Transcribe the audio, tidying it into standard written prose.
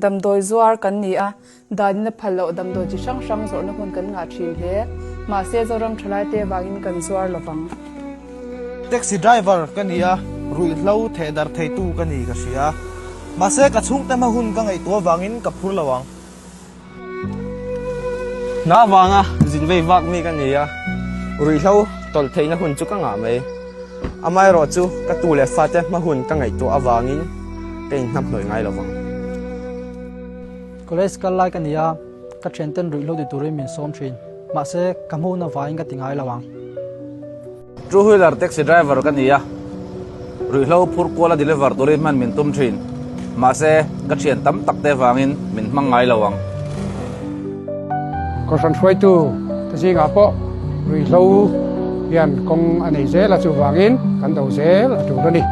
damdoi zuar kan ni a dan na phalo damdoi chi sang sang zor na hun kan nga thin he ma se zoram thlai te wangin kan zuar lawang taxi driver kan ni a rui hlo the dar thei tu kan ni ka sia ma se ka chung te ma hun ka ngai to wangin ka phur lawang na wanga jin vei wak mi kan ni a rui hlo tol thei na hun chu ka nga mai amai ro chu ka tu le fa te ma hun ka ngai to awangin tein hnap noi ngai lawang college kal lai kan ya ka trenten rui lo de turin min som thin ma se kamu na vain ka tingai lawang two wheeler taxi driver kan ni a rui hlo phur kola deliver tori man min tum thin ma se ka thian tam tak te wangin min hmang ngai lawang ko san phoi tu ta ji nga po rui lo yan kong anei zel la chu wangin kan do zel tu lo ni